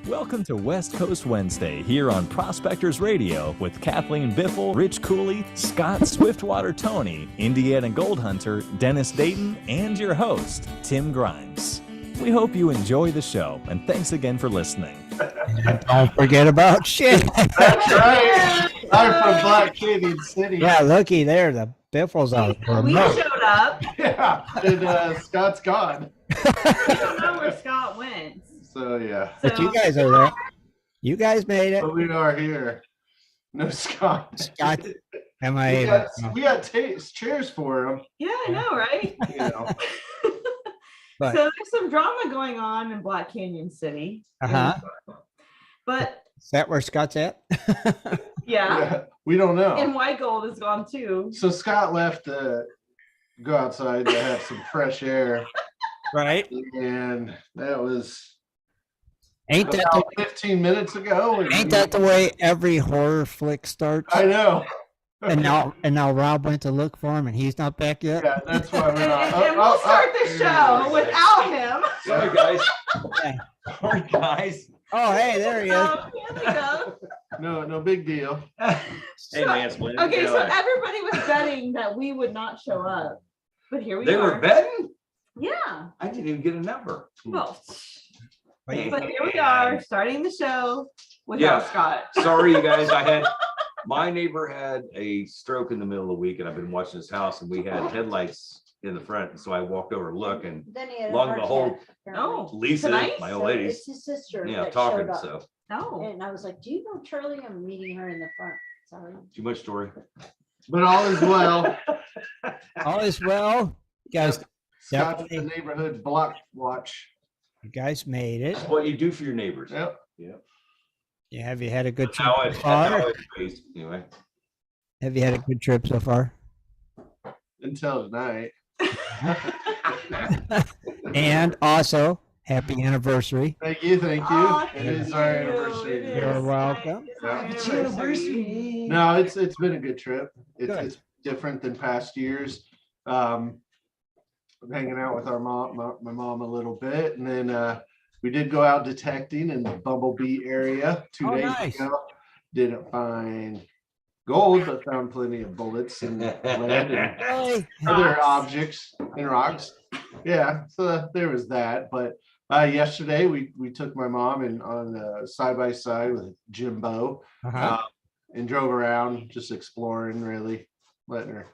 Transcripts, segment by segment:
Welcome to West Coast Wednesday here on Prospectors Radio with Kathleen Biffle, Rich Cooley, Scott Swiftwater Tony, Indiana Gold Hunter, Dennis Dayton, and your host, Tim Grimes. We hope you enjoy the show, and thanks again for listening. And don't forget about shit. That's right. I'm from Black Canyon City. Yeah, looky there. The Biffles out there. We showed up. Yeah, and Scott's gone. We don't know where Scott went. So, yeah. But you guys are there. You guys made it. But we are here. No Scott. Scott, am I? We got chairs for him. Yeah, I know, right? You know. But, So there's some drama going on in Black Canyon City. But is that where Scott's at? yeah, We don't know. and White Gold is gone too. So Scott left to go outside to have some fresh air. Right. And that was Ain't that about 15 minutes ago. ain't that the way every horror flick starts? I know. And now Rob went to look for him, and he's not back yet. Yeah, that's why we're not. And we'll start the show without him. Sorry, guys. Yeah. Sorry, guys. Oh, hey, there he is. Here we go. No big deal. Hey, Lance, when Okay, you so know, everybody was betting that we would not show up, but here we they are. were betting? Yeah. I didn't even get a number. Well, But but here we are, starting the show without Yeah. Scott. Sorry, you guys. My neighbor had a stroke in the middle of the week, and I've been watching his house, and we had headlights in the front. And so I walked over to look, and Then he had Long a and heart behold, attack, apparently. Oh, Lisa, tonight? my old So lady, it's his sister yeah, that talking. showed up. So no. And I was like, do you know Charlie? I'm meeting her in the front. Sorry. too much story. But all is well. all is well. You guys, Scott's the Definitely. neighborhood block watch. you guys made it. That's what you do for your neighbors. Yep. Yeah, have you had a good That's trip how so it's far? based. Anyway, Have you had a good trip so far? Until tonight. And also, happy anniversary. Thank you. Thank you. Oh, It thank is our you. anniversary. It today. You're is. welcome. It's our It's anniversary. No, it's been a good trip. Good. It's different than past years. I'm hanging out with our mom, my mom a little bit, and then we did go out detecting in the Bumblebee area 2 Oh, days nice. ago. Didn't find gold, but found plenty of bullets and lead and Really? other Rocks. objects and rocks. Yeah, so there was that. But yesterday we took my mom and on side by side with Jimbo Uh-huh. and drove around, just exploring, really letting her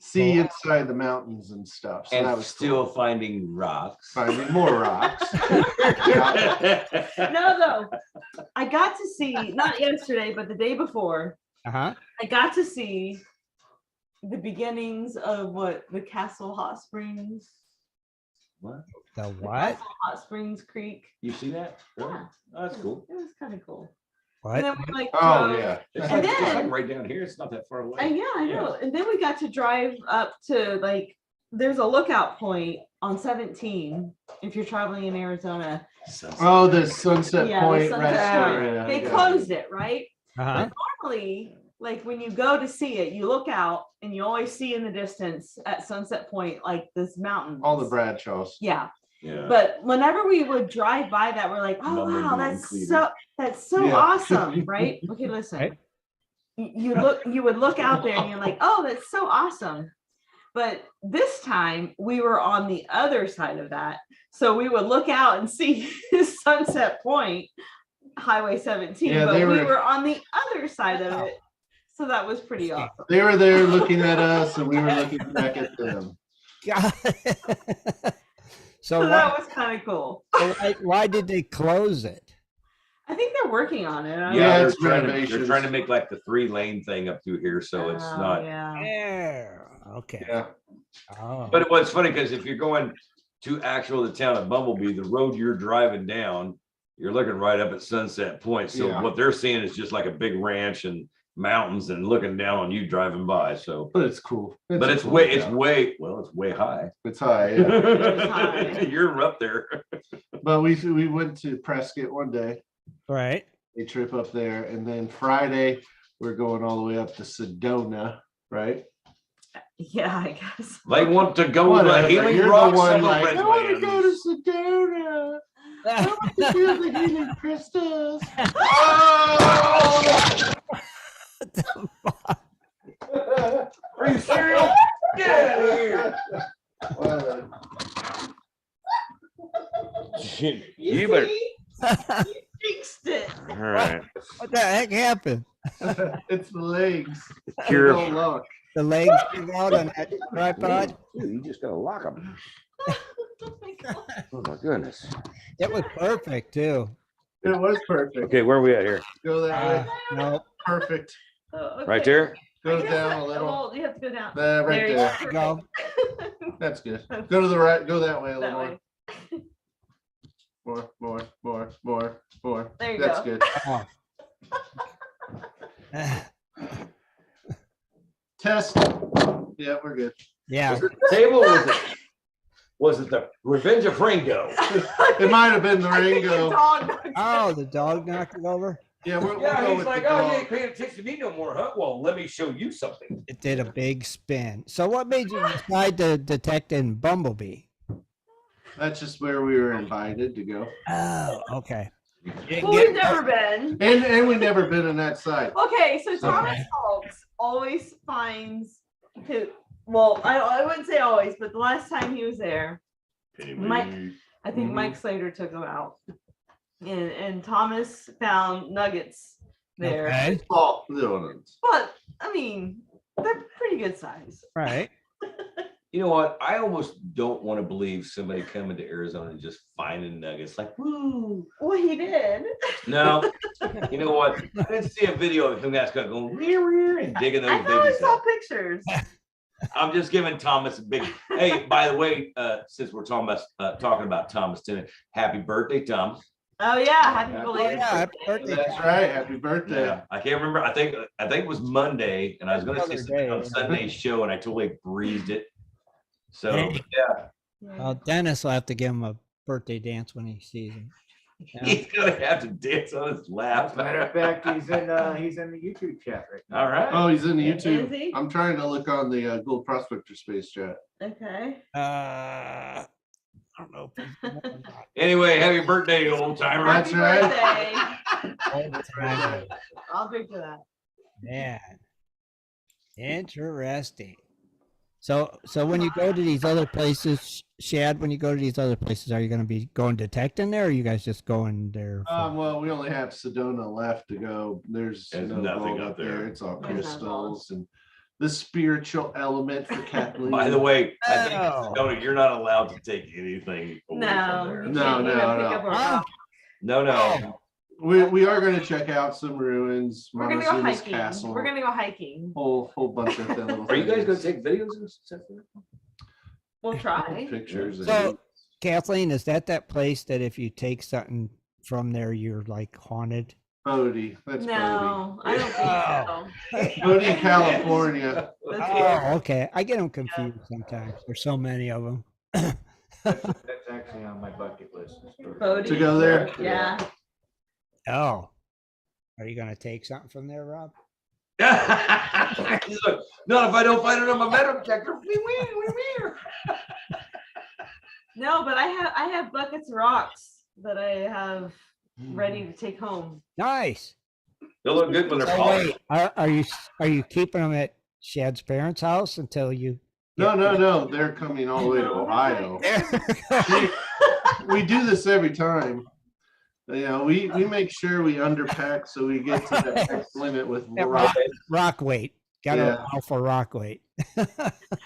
see Cool. inside the mountains and stuff. So that and was still cool. finding rocks. Finding more rocks. No, though, I got to see, not yesterday, but the day before, Uh-huh. I got to see the beginnings of the Castle Hot Springs. What? The what? Castle Hot Springs Creek. You see that? Really? Yeah. Oh, that's cool. It was kind of cool. What? And then we Oh drove- yeah. It's And like, it's like then- right down here. It's not that far away. Yeah, I know. And then we got to drive up to there's a lookout point on 17 if you're traveling in Arizona. Oh, the Sunset Yeah, the Point Sunset restaurant. Point. Yeah, They yeah. closed it, right? Uh-huh. Normally, like when you go to see it, you look out and you always see in the distance at Sunset Point, like this mountain. All the Bradshaws. Yeah. Yeah. But whenever we would drive by that, we're like, oh wow, that's so Yeah. awesome, right? Okay, listen. Right. You would look out there and you're like, oh, that's so awesome. But this time we were on the other side of that. So we would look out and see Sunset Point, Highway 17, Yeah, but they we were- were on the other side of it. So that was pretty awesome. They were there looking at us, and we were looking back at them. God. So So that was kind of cool. why did they close it? I think they're working on it. I don't Yeah, know. they're it's trying renovations. to make like the 3-lane thing up through here, so it's Oh, not. Yeah. Yeah. Okay. Yeah. Oh. But it was funny because if you're going to the town of Bumblebee, the road you're driving down, you're looking right up at Sunset Point. So Yeah. what they're seeing is just like a big ranch and mountains and looking down on you driving by. So, But it's cool. but a it's cool way, it's town. way, well, it's way high. It's high. Yeah. high. You're up there. But we went to Prescott one day, Right. a trip up there, and then Friday we're going all the way up to Sedona, right? Yeah, I guess. They want to go to Whatever, Healing you're the Rock one Summer like, I want to go to Redlands. Sedona. Feel the healing crystals. Are you serious? Get out of here. You better. see? You jinxed it. All right. What the heck happened? It's the legs. Cure. Don't look. The legs came out on that tripod. Dude, you just gotta lock them. Oh my God. Oh my goodness. It was perfect too. It was perfect. Okay, where are we at here? Go that way. No, Perfect. Oh, Right okay. there? I Go guess down that- a little. well, you have to go down. Right you there. go. That's good. Go to the right. Go that way a That little way. more. More. There you That's go. good. Oh. Test. Yeah, we're good. Yeah. Was it the table or was it the Revenge of Ringo? It might have been the I think Ringo. your dog- Oh, the dog knocked it over. Yeah, we'll Yeah, go he's with like, the oh, you dog. ain't paying attention to me no more, huh? Well, let me show you something. It did a big spin. So what made you decide to detect in Bumblebee? That's just where we were invited to go, Oh, okay. You didn't Well, get- we've never been. and we never been in that site. Okay, so Thomas Hawks always finds who. Well, I wouldn't say always, but the last time he was there, Mike, I think Mhm. Mike Slater took him out, and Thomas found nuggets there. Okay. Oh, no. But I mean, they're pretty good size. Right. You know what? I almost don't want to believe somebody coming to Arizona and just finding nuggets. Like, woo. Well, he did. No. You know what? I didn't see a video of him guys going rear and digging I those thought I babies saw up. pictures. I'm just giving Thomas a big. Hey, by the way, since we're talking about Thomas Tennant, happy birthday, Thomas. Oh yeah, happy Yeah. belated Yeah, happy birthday. birthday. That's right. Happy birthday. Yeah, I can't remember. I think it was Monday, and I was going to say Another something day, on yeah. Sunday's show, and I totally breezed it. So Hey. yeah, Well, Dennis will have to give him a birthday dance when he sees him. Yeah. he's gonna have to dance on his lap. Matter of fact, he's in the YouTube chat right now. All right. Oh, he's in the Is he? YouTube. I'm trying to look on the Gold Prospector space chat. Okay. I don't know. If he's or not. Anyway, happy birthday, old timer. That's Happy right. birthday. All the time. I'll drink to that. Man, interesting. So when you go to these other places, Shad, when you go to these other places, are you going to be going detecting there, or are you guys just going there? Well, we only have Sedona left to go. There's There's no nothing gold up up there. there. It's all There's no crystals and the spiritual element for Kathleen. By the way, I think Oh. Sedona, you're not allowed to take anything away No. from there. you No, can't no, even no. pick up a Ah. rock. No. we are going to check out some ruins. We're gonna go Montezuma's hiking. Castle. We're gonna go hiking. whole bunch of little. Are you guys gonna things. take videos and stuff? We'll try. Pictures? So, Kathleen, is that place that if you take something from there, you're like haunted? Bodie. That's No, I don't think so. Bodie, California. Oh, okay. I get them confused sometimes. There's so many of them. That's actually on my bucket list. Bodie. To go there? Yeah. Oh, are you going to take something from there, Rob? He's like, not if I don't find it on my metal detector. No, but I have buckets of rocks that I have ready to take home. Nice. They'll look good when they're So polished. wait, are you keeping them at Shad's parents' house until you? No. They're coming all the way to Ohio. We do this every time. You know, we make sure we underpack so we get to the next limit with rock. Rock weight. Got to Yeah. allow for rock weight. Okay.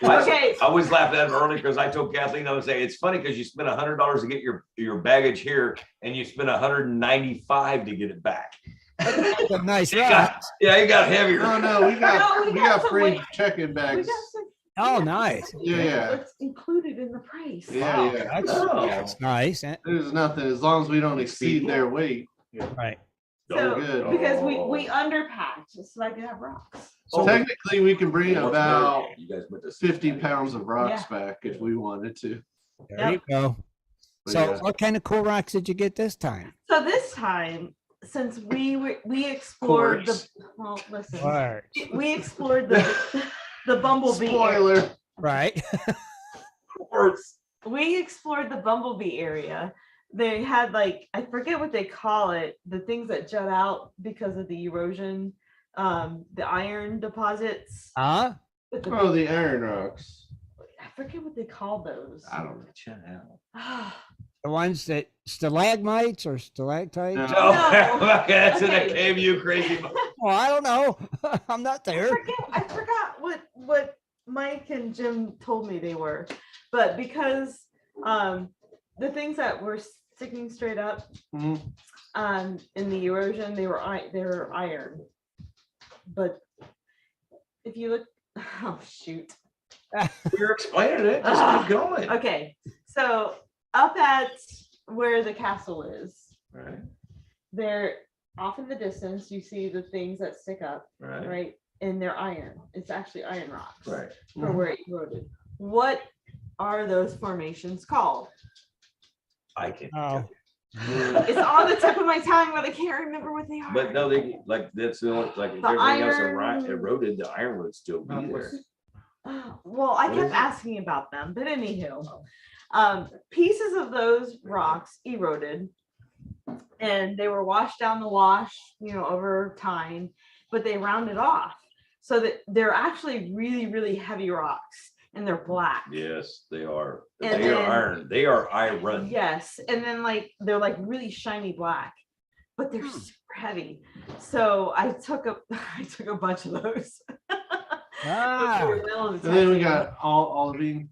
I always laughed at him earlier because I told Kathleen, I would say, it's funny because you spend $100 to get your baggage here and you spend $195 to get it back. Some nice You got- rocks. Yeah, you got heavier. No, we got we got some free weight. check-in We bags. got some. Oh, nice. Yeah. It's included in the price. Yeah. That's, Oh. that's nice. There's nothing as long as we don't exceed their weight. Right. So, good. because we underpacked just so I could have rocks. Oh. Technically, we can bring about You guys went to 50 pounds of rocks Yeah. back if we wanted to. There you go. But So, yeah. what kind of cool rocks did you get this time? So this time, since we explored Quartz. listen, Quartz. we explored the bumblebee. Spoiler. Right. Quartz. We explored the bumblebee area. they had like, I forget what they call it, the things that jut out because of the erosion, the iron deposits. Huh? With the Oh, big- the iron rocks. I forget what they call those. I don't know. Chill out. The ones that stalagmites or stalactites? No. No, okay, that's in that Okay. cave, you crazy. Oh, I don't know. I'm not there. I forgot what Mike and Jim told me they were, but because the things that were sticking straight up Mhm. in the erosion, they were iron. But if you look, oh shoot. You're explaining it. Just keep going. Okay, so up at where the castle is, Right, there off in the distance, you see the things that stick up, right, right? And they're iron. It's actually iron rocks right. for where it eroded. What are those formations called? I can. Oh. It's on the tip of my tongue, but I can't remember what they are. But no, they like that's the only like if The everything else iron- eroded, the iron would still be there. Well, I What kept is it? asking about them, but anywho, pieces of those rocks eroded and they were washed down the wash, over time, but they rounded off so that they're actually really, really heavy rocks and they're black. Yes, they are. And They are then- iron. They are iron. Yes, and then they're like really shiny black, but they're super heavy. So I took a bunch of those. Ah. And then we got olivine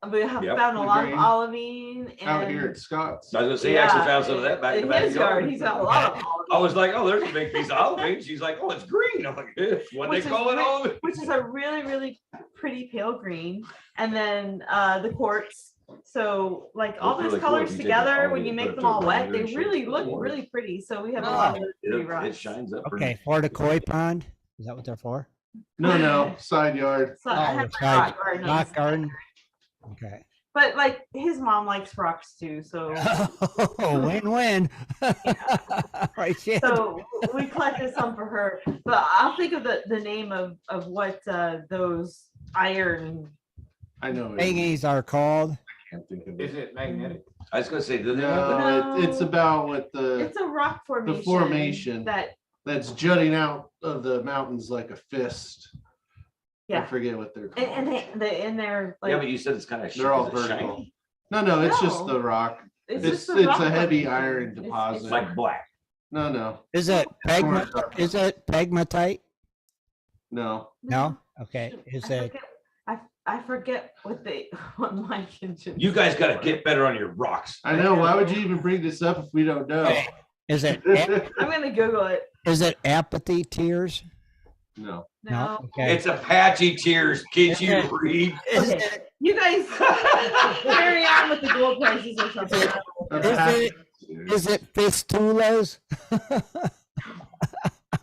We have Yep. found a The lot green. of olivine and out here at Scott's. I was gonna say, he actually found some of that back in the his yard. backyard. He's got a lot of I olive, was like, oh, there's a big piece of olive. She's like, oh, it's green. I'm like, what they Which is call it re- olive? which is a really, really pretty pale green. And then the quartz. So like all Looks those really cool colors if you take together, all when of you it, make put them it all to wet, they blender really shapes look of really pretty. So we have a Oh. lot of those pretty It rocks. shines up. Okay, for the koi pond. Is that what they're for? No, side yard. So I Oh, have the my side- rock garden on the Rock side. garden. Okay. But like his mom likes rocks too, so Oh, win-win. Right, yeah. so we collected some for her. But I'll think of the name of what those iron. I know. It. Thingies are called. Can't think of Is it. it magnetic? I was gonna say, do they have the- No, it's No. about what the It's a rock formation. formation. That that's jutting out of the mountains like a fist. I yeah, forget what they're called. and they're like Yeah, but you said it's kind of. They're all vertical. No, it's just No. the rock. it's It's just it's rock a heavy formation. iron It's- deposit. It's like black. No, Is it is it pegmatite? no. No? Okay. Is I it forget- I forget what Mike and Jim You guys got to said. get better on your rocks. I know. Why would you even bring this up if we don't know? is it I'm gonna Google it. is it apathy tears? No. No. Okay. It's Apache tears. Can't you Okay. read? Is Okay. it You guys carry on with the gold prices or something. is it fistulas? I'm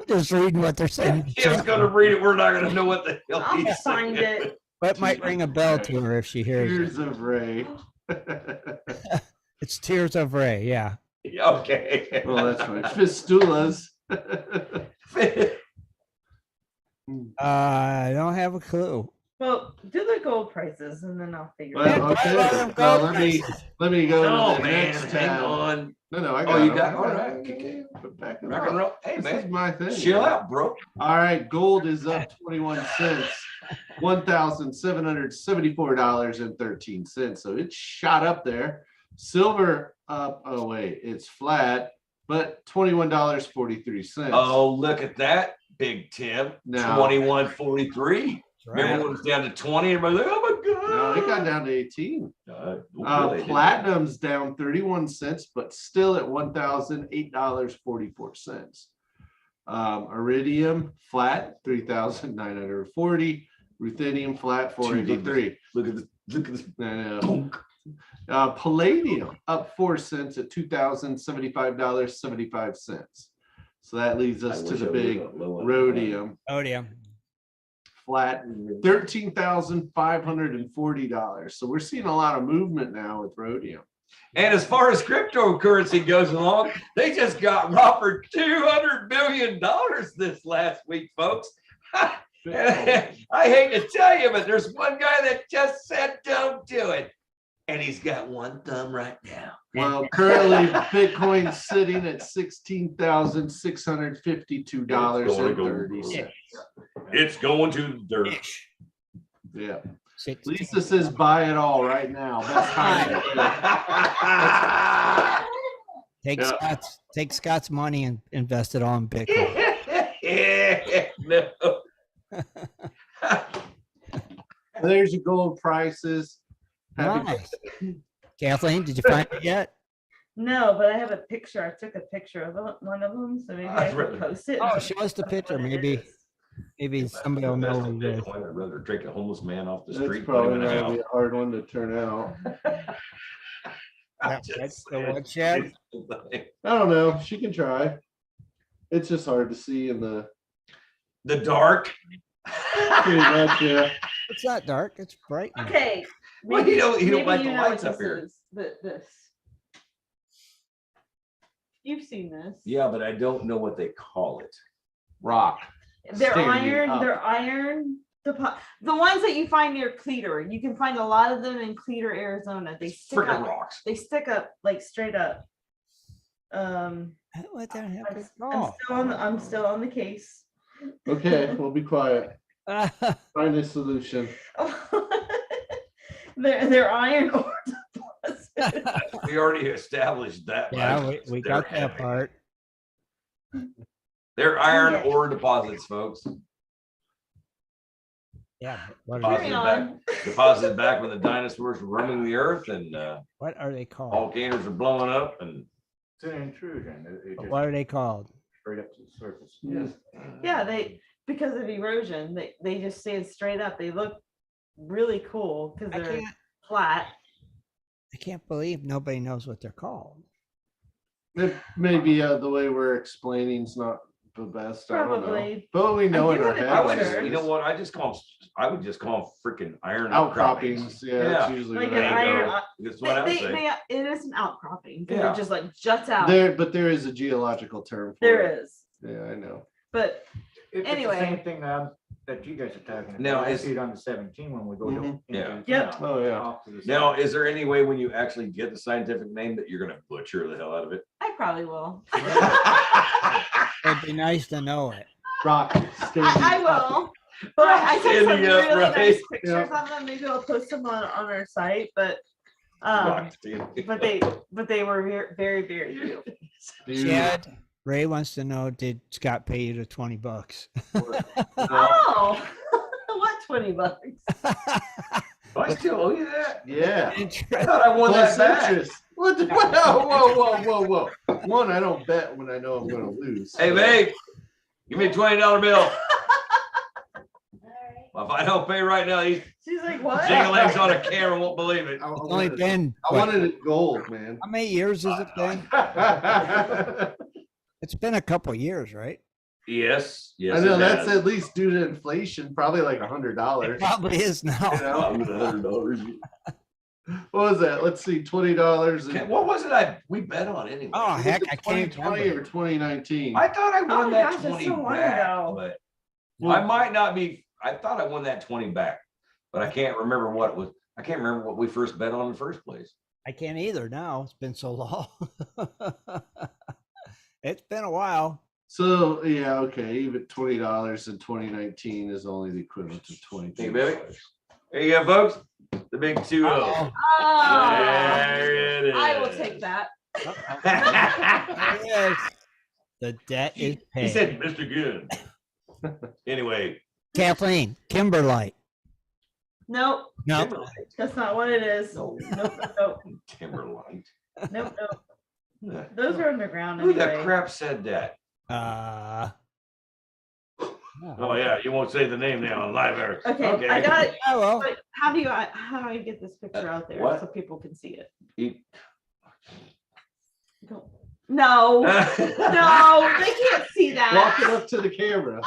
just reading what they're saying. Kim's gonna read it. We're not gonna know what the hell I'll he's find saying. it. That might ring a bell to her if she hears it. Tears of Ray. It's Tears of Ray, yeah. Okay. Well, that's right. Fistulas. I don't have a clue. Well, do the gold prices and then I'll figure it Well, out. okay. Well, Well, let me go Oh to the man, next hang tab. on. No, I got Oh, you it. got I all it. right. Okay. Put back it Rock up. and roll. Hey This is man, my thing. chill man. out, bro. All right, gold is up 21 cents, $1,774.13. So it shot up there. Silver up, oh wait, it's flat, but $21.43. Oh, look at that, Big Tim. Now- 21.43. Remember when it was down to 20? Everybody's like, oh my god. no, it got down to 18. Really, didn't it? Platinum's down 31 cents, but still at $1,008.44. Iridium flat, 3,940. Ruthenium flat, 483. Look at this. And, Palladium up 4 cents at $2,075.75. So that leads us to the big rhodium Odium. flat, $13,540. So we're seeing a lot of movement now with rhodium. And as far as cryptocurrency goes along, they just got offered $200 billion this last week, folks. I hate to tell you, but there's one guy that just said, don't do it. And he's got one thumb right now. Well, currently Bitcoin's sitting at $16,652.30. It's going to the dirt. Yeah. 16. Lisa says buy it all right now. Best time. Take Scott's money and invest it all in Bitcoin. No. There's your gold prices. Happy Nice. Kathleen, did you find it yet? No, but I have a picture. I took a picture of one of them, so maybe I can post it. Oh, show us the picture. Maybe somebody will know what it is. I'd rather drink a homeless man off the That's street. probably not gonna be a hard one to turn out. That's the what, Chad? I don't know. She can try. It's just hard to see in the dark. pretty much, yeah. It's not dark. It's bright. now. Okay. Well, you don't maybe like the you know lights what up here. is, this. You've seen this. Yeah, but I don't know what they call it. Rock. They're Standing iron. up. They're iron. The ones that you find near Cleator, you can find a lot of them in Cleator, Arizona. They stick Freaking up. rocks. They stick up like straight up. What the heck I'm, is I'm still on the case. Okay, we'll be quiet. wrong? Find a solution. they're iron ore deposits. We already established that. Yeah, right? we They're got that heavy. part. They're iron ore deposits, folks. Yeah. What are, Carry Deposited back when the dinosaurs were roaming the earth and what are they called? volcanoes are blowing up and It's an intrusion. It just What are they called? straight up to the surface. Yeah, because of erosion, they just stand straight up. They look really cool because I they're can't, flat. I can't believe nobody knows what they're called. Maybe the way we're explaining is not the best. I don't know. Probably. But we know in give our it a head. I would picture. just, you know what? I would just call them freaking iron Outcroppings. Yeah, that's Yeah. usually Like what an I iron. know. That's what I would say. It is an outcropping. 'Cause Yeah. It just like juts out. But there is a geological term for There it. is. Yeah, I know. But It's Anyway. the same thing that you guys are talking about. Now, I is- see it on the 17 when we go to. Mhm. Yeah. Yep. Oh, yeah. Off to the Now, side. is there any way when you actually get the scientific name that you're going to butcher the hell out of it? I probably will. It'd be nice to know it. Rock. I will. But I took some Standing up, really right? nice pictures Yeah. of them. Maybe I'll post them on our site. But Rock standing but they were very, very beautiful. Dude. Chad, Ray wants to know, did Scott pay you the $20? Oh, what $20? Do I still owe you that? Yeah. I thought I won Plus that back. interest. What the, whoa. One, I don't bet when I know I'm going to lose. Hey, babe, give me a $20 bill. All right. Well, if I don't pay right now, these She's like, what? jinglegs on a camera won't believe it. I It's only wanted, been, I wanted it gold, man. how many years has it been? I It's been a couple years, right? Yes. Yes. know it that's has. at least due to inflation, probably like It $100. probably is now. You know? $100. What was that? Let's see, $20. Okay, And what was it we bet on anyway? Oh, was heck, it I can't 2020 remember. or 2019. I thought I won Oh my that gosh, that's 20 so long back, ago. but Well- I might not be. I thought I won that 20 back, but I can't remember what it was. I can't remember what we first bet on in the first place. I can't either now. It's been so long. It's been a while. So yeah, okay, even $20 in 2019 is only the equivalent of $22. Hey, baby. There you go, folks. The big 2-0. Uh-oh. Oh, There it is. I will take that. There it is. The debt is paid. He said, Mr. Good. Anyway, Kathleen, Kimberlite. Nope, No, that's not what it is. No. Nope. Timberlight. Nope. Those are underground Who the anyway. crap said that? Oh yeah, you won't say the name now on live air. Okay, I got it. Oh, well. But how do I get this picture out there what? so people can see it? You- Don't- No, no, they can't see Walk it that. up to the camera.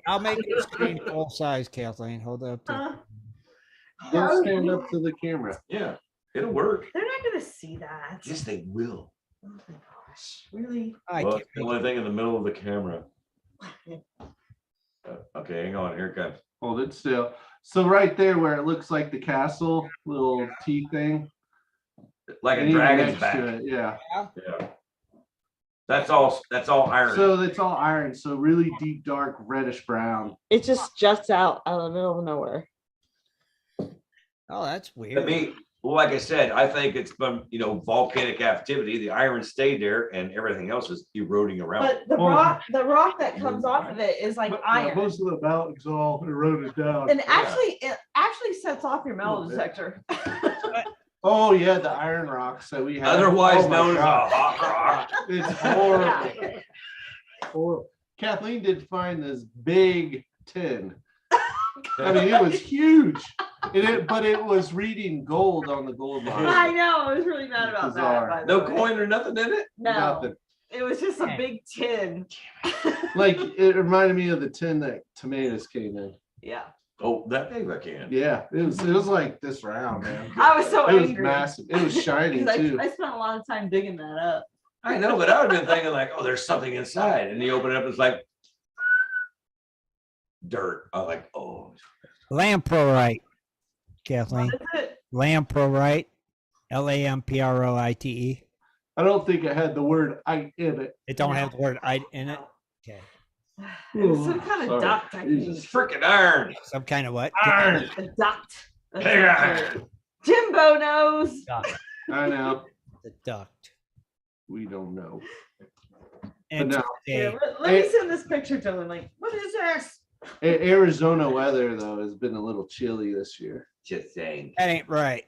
I'll make your screen full size, Kathleen. Hold it up to Uh, Don't stand up to the camera. Yeah, it'll work. They're not gonna see that. Yes, they will. Oh my gosh, really? I Well, can't it's the make only thing in the middle of the camera. Okay, hang on. Here it comes. Hold it still. So right there where it looks like the castle little T thing, like a And even dragon's next back. to it, yeah. Yeah. That's all iron. So it's all iron. So really deep, dark, reddish brown. It just juts out of the middle of nowhere. Oh, that's To weird. me, well, like I said, I think it's from volcanic activity. The iron stayed there, and everything else is eroding around. But the rock that comes off of it is like iron. Most of the mountains all eroded down. And it actually sets off your metal detector. Oh yeah, the iron rocks that we have. Otherwise Oh, my known as a God. hot rock. It's horrible. Horrible. Kathleen did find this big tin. I mean, it was huge. But it was reading gold on the gold line. I know. I was really mad about Bizarre. that. By the No way. coin or nothing in it. No, Nothing. it was just a big tin. Like it reminded me of the tin that tomatoes came in. Yeah. Oh, that big I can. Yeah, it was like this round, man. I was so It was angry. massive. It was shiny 'Cause too. I spent a lot of time digging that up. I know, but I would have been thinking like, oh, there's something inside, and you open it up, it's like dirt. I'm like, oh, Lamprorite, Kathleen. What is it? Lamprorite. Lamproite. I don't think it had the word "I" in it. It don't have the word "I" in it. Okay. It was some kind of Sorry. duct, I think. it's freaking iron. Some kind of what? Iron. A duct. That's Big what iron. it is. Jimbo knows. Duct. I know. The duct. We don't know. And no. Yeah, today, let me send this picture to him. Like, what is this? Arizona weather though has been a little chilly this year. Just saying. that ain't right.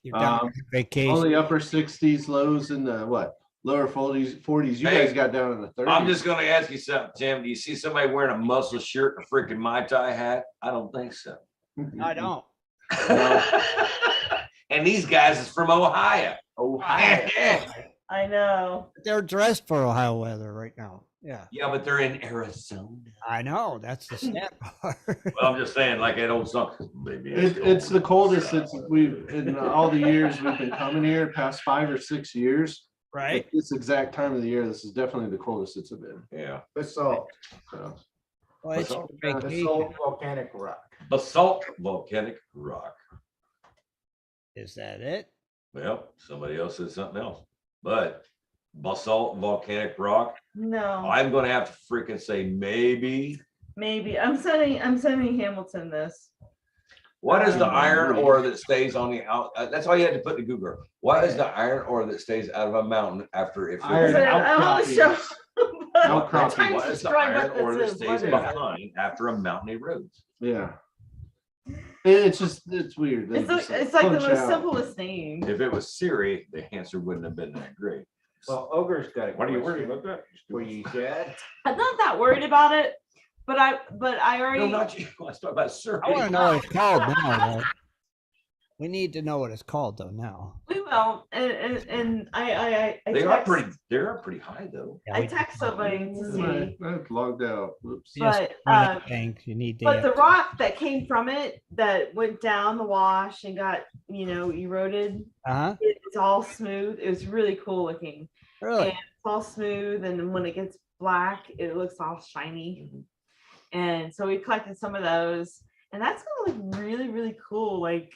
You're down on vacation. Only upper 60s, lows in the what? Lower 40s. 40s. You Hey, guys got down in the 30s. I'm just gonna ask you something, Tim. Do you see somebody wearing a muscle shirt and a freaking Mai Tai hat? I don't think so. I don't. And these guys is from Ohio. Ohio. I know. They're dressed for Ohio weather right now. Yeah, Yeah, but they're in Arizona. I know. That's the sad part. Well, I'm just saying, like that old song. Baby, It's the coldest since we've in all the years we've been coming here, past 5 or 6 years. Right? At this exact time of the year, this is definitely the coldest it's been. Yeah. Basalt. So Well, it's your vacation. Basalt volcanic rock. Basalt volcanic rock. Is that it? Well, somebody else said something else. But basalt volcanic rock, No, I'm gonna have to freaking say maybe. maybe. I'm sending Hamilton this. What is the iron ore that stays on the out? That's all you had to put in Google. What is the iron ore that stays out of a mountain after it? Iron I want to show. outcropping. Trying to What is the describe iron what ore that this is. stays What is it? behind after a mountain erodes? Yeah. It's weird. They It's just, like the punch most out. simplest name. If it was Siri, the answer wouldn't have been that great. Well, Ogre's got a What are you question. worried about that? Were you sad? I'm not that worried about it, but I No, already. not you. Let's talk about Siri. I want to know what it's called now, though. We need to know what it's called, though, now. We will, and I They text, are pretty high though. Yeah, I we- text somebody to see, I've logged out. Oops. Just but, one of uh, the things you need to. but the rock that came from it that went down the wash and got eroded, Uh-huh. it's all smooth. It was really cool looking. Really? It's all smooth, and then when it gets black, it looks all shiny. And so we collected some of those, and that's gonna look really, really cool. Like,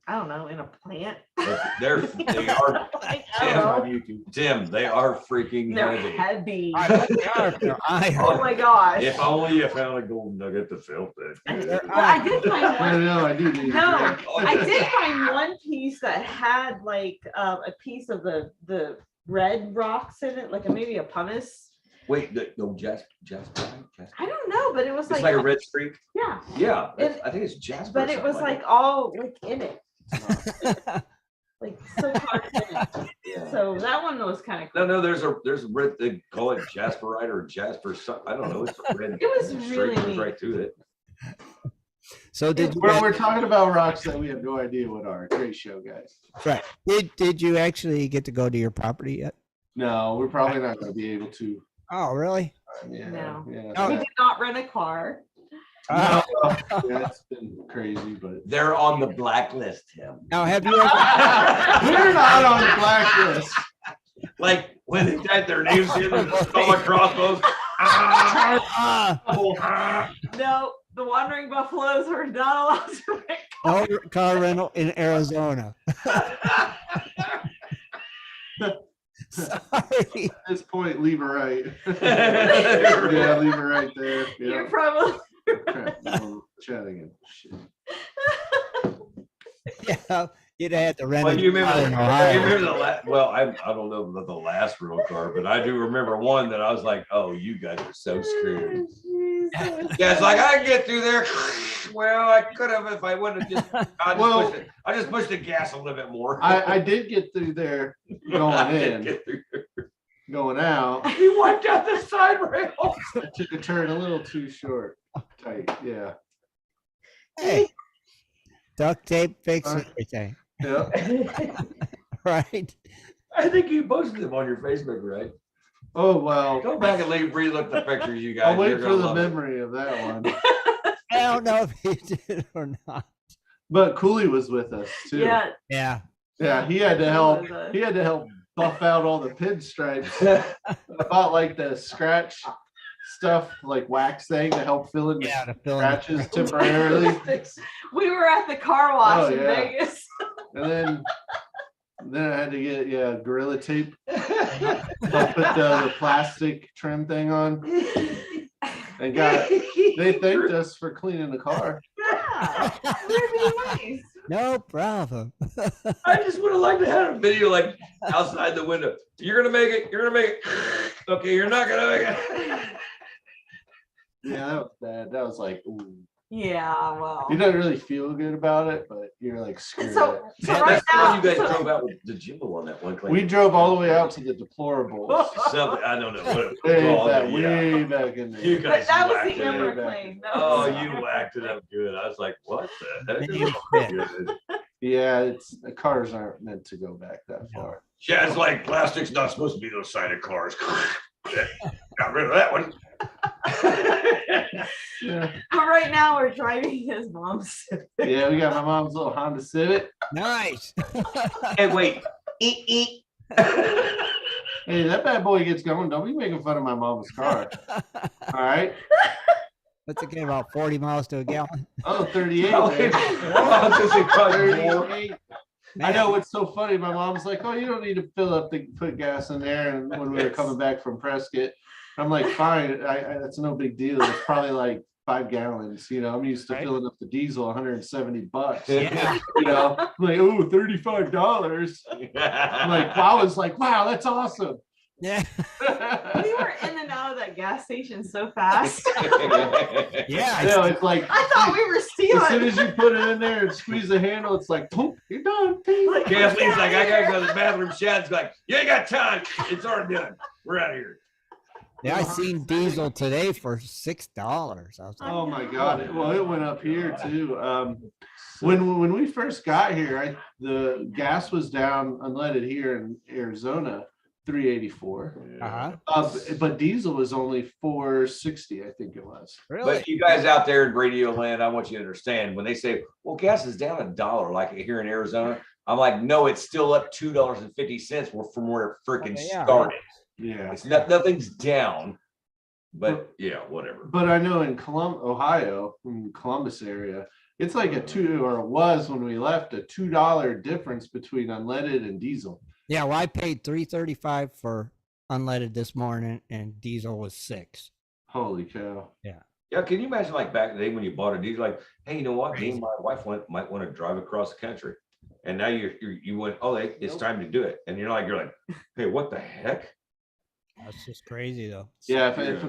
I don't know, in a plant. They are Like, I Tim, don't know. On YouTube. Tim. They are freaking They're heavy. heavy. I bet they are if they're iron. Oh my gosh. If only you found a gold nugget to fill that. Well, I did find I one. know. I do need. No, that. I did find one piece that had like a piece of the red rocks in it, like maybe a pumice. Wait, no, Jasper. I don't know, but it was It's like a red streak. yeah, Yeah, And- I think it's Jasper. but or it was something like all like in it, like so hard in it. that. Yeah. So that one was kind of cool. No, there's a red. They call it Jasperite or Jasper. I don't know. It's a red. It was streak really goes neat. right through it. So did you? Well, we're talking about rocks that we have no idea what are. Great show, guys. Right. Did you actually get to go to your property yet? No, we're probably not going to be able to. Oh, really? Yeah. No. Yeah. Oh. We did not rent a car. Uh, Yeah, it's been crazy, but They're on the blacklist, Tim. now, have you ever? we're not on the blacklist. Like when they type their names in and call my crossbows. Ah, No, the wandering buffaloes are not allowed to rent No car rental in Arizona. Sorry. At this point, leave her right. Yeah, leave her right there. You're Yeah. probably Crap, no, chat again. Shit. Yeah, you'd have to rent Well, a you car in remember Ohio. the last, well, I don't know about the last real car, but I do remember one that I was like, oh, you guys are so screwed. Yeah, it's like I can get through there. Well, I could have if I would have just. I just pushed the gas a little bit more. I did get through there I going did in, get through. going out. He wiped out the side rail. I took a turn a little too short. Tight, yeah. Hey, duct tape fix everything, Yeah. right? I think you posted them on your Facebook, right? Oh well. Go back and relook the pictures, you guys. I'll wait You're for gonna the love it. memory of that one. I don't know if he did or not. But Cooley was with us too. yeah. Yeah. Yeah, he had to He help. was a- He had to help buff out all the pinstripes. About like the scratch stuff, like wax thing to help fill in the Yeah, to fill in the scratches temporarily. We were at the car wash Oh, in yeah. Vegas. And then I had to get Gorilla Tape. Help put the plastic trim thing on. And they thanked us for cleaning the car. Yeah. Really nice. No problem. I just would have liked to have a video like outside the window. You're gonna make it. You're gonna make it. Okay, you're not gonna make it. Yeah, that was bad. That was like, ooh. Yeah, well. You don't really feel good about it, but you're like, screw it. So Yeah, right that's the one now, you guys so- drove out with the Jimbo on that one claim. We drove all the way out to the deplorables. Something I don't know what it was Way called. back, but yeah. way back in there. You but guys that was whacked the it Emmer up. claim. That Oh, was- you whacked it up good. I was like, what the heck? Name fit. Yeah, the cars aren't meant to go back that far. Yeah, it's like plastic's not supposed to be those sided cars. Got rid of that one. Yeah, But right now we're driving his mom's. yeah, we got my mom's little Honda Civic. Nice. Hey, wait. Eat. Hey, that bad boy gets going. Don't be making fun of my mom's car. All right. What's it get about 40 miles to a gallon? Oh, 38. Oh, man. I was just saying, more. 38. I know what's so funny. My mom's like, "Oh, you don't need to put gas in there." And when we were coming back from Prescott, I'm like, "Fine, that's no big deal. It's probably like 5 gallons. You know, I'm used to Right. filling up the diesel, $170. Yeah. You know, I'm like, oh, $35. I'm like, wow, I was like, wow, that's awesome. Yeah. We were in and out of that gas station so fast. Yeah. You know, it's like I thought we were as soon stealing. as you put it in there and squeeze the handle, it's like, boom, you're done. Like, Kathleen's like, I gotta go to the bathroom. Shad's like, you ain't got time. It's already done. We're out of here. Yeah, I seen diesel today for $6. I was like, Oh my God! It went up here too. When we first got here, the gas was down unleaded here in Arizona, $3.84. uh-huh. But diesel was only $4.60, I think it was. Really? But you guys out there in radio land, I want you to understand when they say, well, gas is down $1, like here in Arizona. I'm like, no, it's still up $2.50 from where it freaking Okay, yeah. started. Yeah. It's nothing's down, but yeah, whatever. But I know in Ohio, in Columbus area, it's like it was when we left, a $2 difference between unleaded and diesel. Yeah, well, I paid $3.35 for unleaded this morning, and diesel was $6. Holy cow! Yeah, can you imagine like back in the day when you bought a diesel, like, hey, you know what? Me and my wife might want to drive across the country, and now you went, oh, it's time to do it, and you're like, hey, what the heck? That's just crazy, though. Yeah, if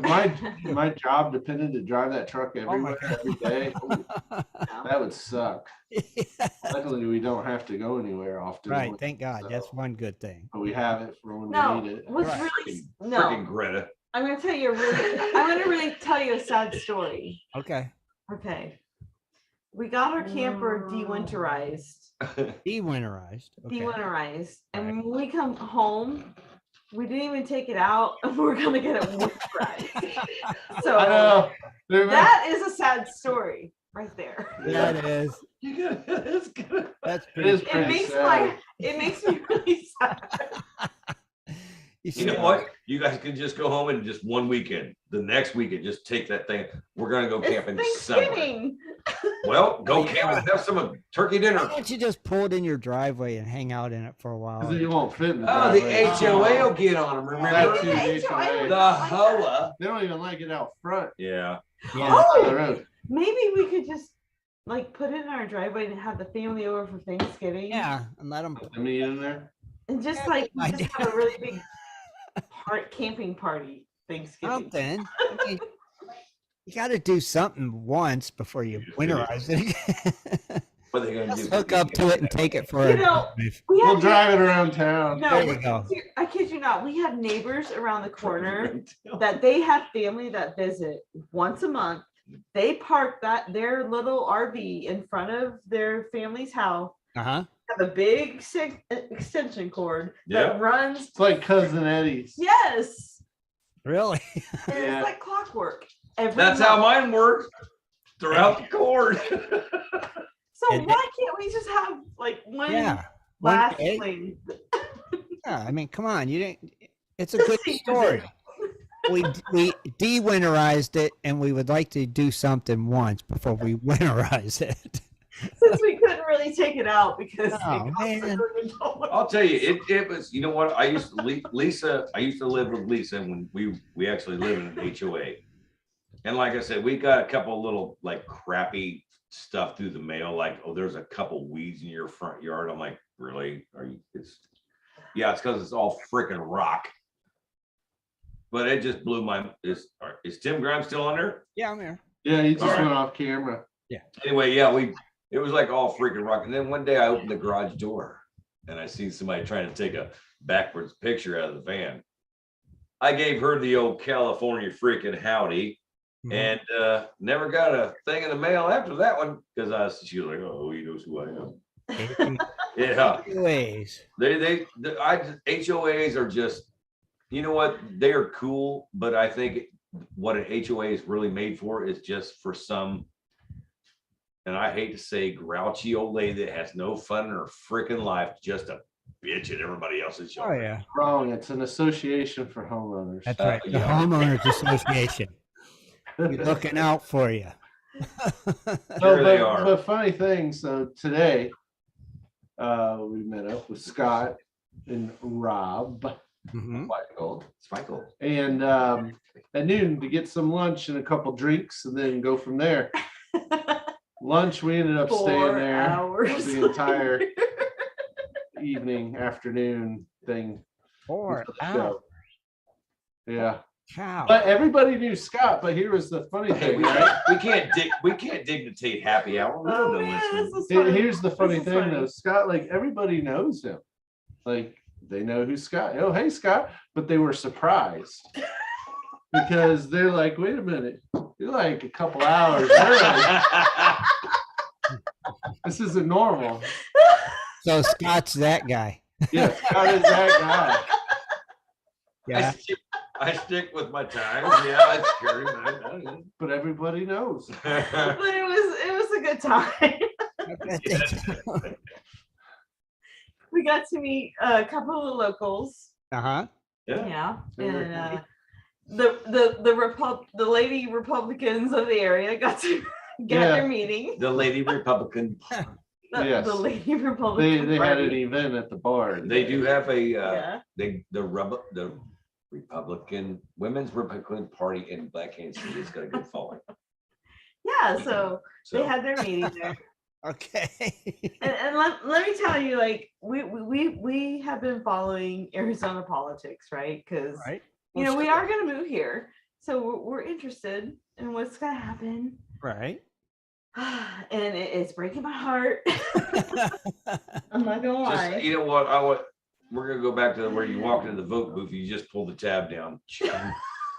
my job depended to drive that truck everywhere God. every day, that would suck. Luckily, we don't have to go anywhere often. Right, thank God. So- That's one good thing. But we have it for when No, we need it. what's Right. really Freaking Greta. I'm gonna tell you I'm gonna really tell you a sad story. Okay. Okay. We got our camper de-winterized. Dewinterized. Okay. De-winterized. And when we come home, we didn't even take it out and we're gonna get it winterized. So I know. that is a sad story right there. Yeah, it is. It's good. That's It is pretty. pretty sad. It makes me really sad. You know what? You guys can just go home and just one weekend. The next weekend, just take that thing. We're gonna go camping somewhere. Thanksgiving. Well, go Oh, yeah. camping and have some turkey dinner. Why don't you just pull it in your driveway and hang out in it for a while? Because you won't fit in the Oh, the driveway. HOA will get on them. Remember That too, the HOA. the HOA? They don't even like it out front. Yeah. Yeah. On the Oh, road. maybe we could just like put it in our driveway and have the family over for Thanksgiving. Yeah, and let them. Put the meat in there. And just Yeah, like good just have a really big camping party Thanksgiving. Something. I mean, you got to do something once before you winterize it. What are they gonna Just do? hook up to it and take it for You a know, drive. We We'll have drive it around town. No, There you go. I kid you not. We have neighbors around the corner that they have family that visit once a month. They park their little RV in front of their family's house. Uh-huh. Have a big extension cord Yeah. that runs. It's like Cousin Eddie's. Yes, Really? and Yeah. it's like clockwork. Every That's how month. mine works. Throughout the cord. So And- why can't we just have like one Yeah. One last day. fling? Yeah, I mean, come on, you didn't. It's a Just good see- story. We de-winterized it, and we would like to do something once before we winterize it. Since we couldn't really take it out because Oh, it cost man. $1 I'll tell you, it was, you know what? I used to Lisa, I used to live with Lisa when we actually live in an HOA. And like I said, we got a couple little like crappy stuff through the mail, like, oh, there's a couple weeds in your front yard. I'm like, really? Are you it's because it's all freaking rock. But it just blew my is Tim Grimes still on there? Yeah, I'm here. Yeah, he just All right. went off camera. Anyway, it was like all freaking rock. And then one day I opened the garage door and I seen somebody trying to take a backwards picture out of the van. I gave her the old California freaking howdy Mhm. and never got a thing in the mail after that one because she was like, oh, he knows who I am. Yeah, Ways. HOAs are just, you know what? They are cool, but I think what an HOA is really made for is just for some, and I hate to say, grouchy old lady that has no fun in her freaking life, just to bitch at everybody else's Oh yard. yeah, Wrong. It's an association for homeowners. that's right. The yeah. homeowners association. We're looking out for you. There they are. But funny thing, so today we met up with Scott and Rob Mhm. Spike Gold. and at noon to get some lunch and a couple drinks and then go from there. Lunch, we ended up staying 4 there hours. the entire evening, afternoon thing. 4 for the hours. show. Yeah. Cow. But everybody knew Scott, but here was the funny Hey, thing, right? we can't dignity happy hour. We don't Oh know man, listening. this is funny. Here's the funny This is thing funny. though, Scott, like everybody knows him. Like they know who Scott. Oh, hey Scott, but they were surprised because they're like, wait a minute, you're like a couple hours early. This isn't normal. So Scott's that guy. Yeah, Scott is that guy. Yeah. I stick with my time. Yeah, it's scary. But everybody knows. But it was a good time. We got to meet a couple of locals. Uh-huh. Yeah. Yeah. And the lady Republicans of the area got to get Yeah. their meeting. The lady Republican. Yes. The lady They Republican. they had an party. event at the bar. They do have a Yeah. the Women's Republican Party in Black Hand City has got a good following. Yeah. So they So had their meeting there. Okay. And let me tell you, like we have been following Arizona politics, right? Because Right. you know we are going to move here, so we're interested in what's going to happen. Right. And it's breaking my heart. I'm not gonna lie. just, you know what? We're gonna go back to where you walk into the vote booth. You just pull the tab down.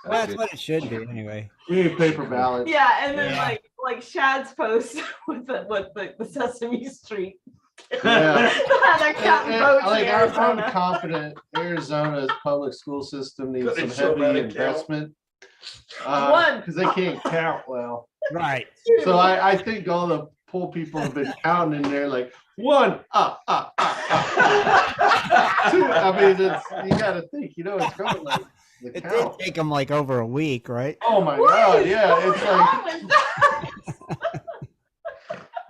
That's what it should be anyway. We need paper ballots. Yeah, and then Yeah. like Shad's post with the Sesame Street. Yeah. They're counting votes in I'm Arizona. confident Arizona's public school system needs Couldn't some show that heavy account. investment. One. Because they can't count well. Right. So I think all the poll people have been counting in there like, 1, Two, I mean, you got to think, it's going like the It did count. take them like over a week, right? Oh my What God, is yeah, it's going like on with that?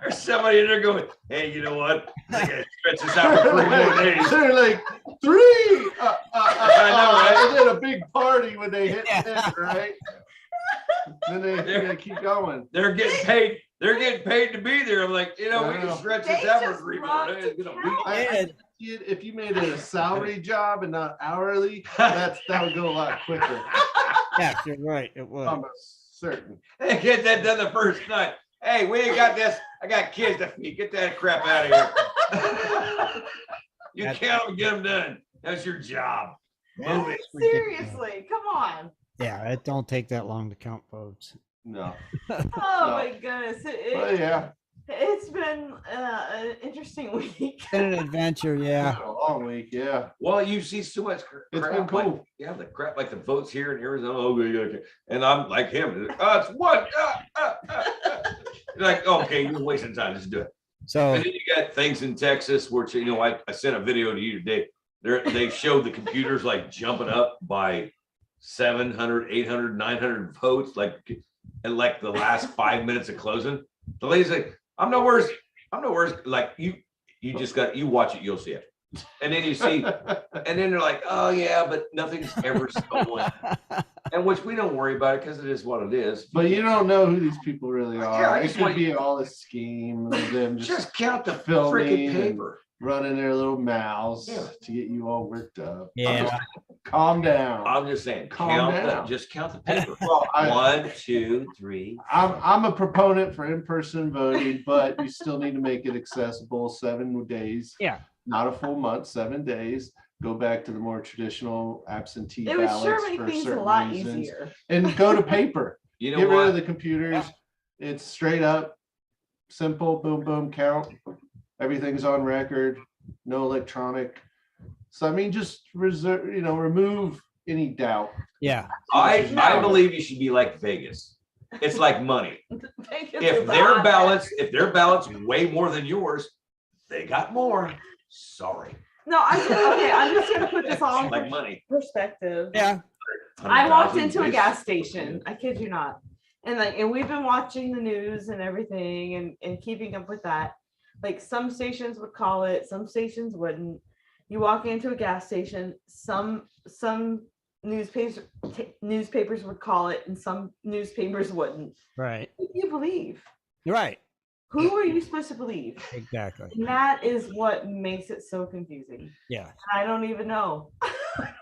There's somebody in there going, hey, you know what? I gotta stretch this out for 3 more days. they're like 3, I know, right? and then a big party when they hit 10, right? Then they keep going. They're getting paid. They're getting paid to be there. I'm like, we I can know. stretch They this out for just 3 more love days. to It's gonna count. I if you made it a salary job and not hourly, that would go a lot quicker. Yes, you're right. It would. Almost certain. They get that done the first night. Hey, we ain't got this. I got kids to feed. Get that crap out of here. You count and get them done. That's your job. Move it. Seriously, come on. Yeah, it don't take that long to count votes. No. Oh my goodness. But yeah, It's been an interesting week. It's been an adventure, yeah. a long week. Yeah, Well, you see so much crap. it's been cool. Like, yeah, the crap like the votes here in Arizona. Oh, okay. And I'm like him. It's what? Like, okay, you're wasting time. Just do it. So And then you got things in Texas where I sent a video to you today. They showed the computers like jumping up by 700, 800, 900 votes, like in like the last 5 minutes of closing. The lady's like, I'm no worse. Like you watch it, you'll see it. And then you see, and then they're like, oh yeah, but nothing's ever stolen. And which we don't worry about it because it is what it is. But you don't know who these people really are. Yeah, I It just could want- be all a scheme of them Just count the filming freaking and paper. running their little mouths Yeah. to get you all worked up. yeah, Calm down. I'm just saying, Calm down. just count the paper. Well, 1, 2, 3. I'm a proponent for in-person voting, but you still need to make it accessible. 7 days. Yeah. Not a full month, 7 days. Go back to the more traditional absentee It would ballots sure make for things a certain lot reasons. easier. And go to paper. You know Get rid of what? the computers. It's straight up, simple, boom, boom, count. Everything's on record, no electronic. So I mean, just remove any doubt. yeah. I believe you should be like Vegas. It's like money. If their ballots weigh more than yours, they got more. Sorry. No, I'm just gonna put this all Like in money. perspective. Yeah. I walked 100,000 into a waste. gas station. I kid you not. And we've been watching the news and everything and keeping up with that. Like some stations would call it, some stations wouldn't. You walk into a gas station, some newspapers would call it and some newspapers wouldn't. Right. Who do you believe? You're right. Who are you supposed to believe? Exactly. And that is what makes it so confusing. Yeah. I don't even know.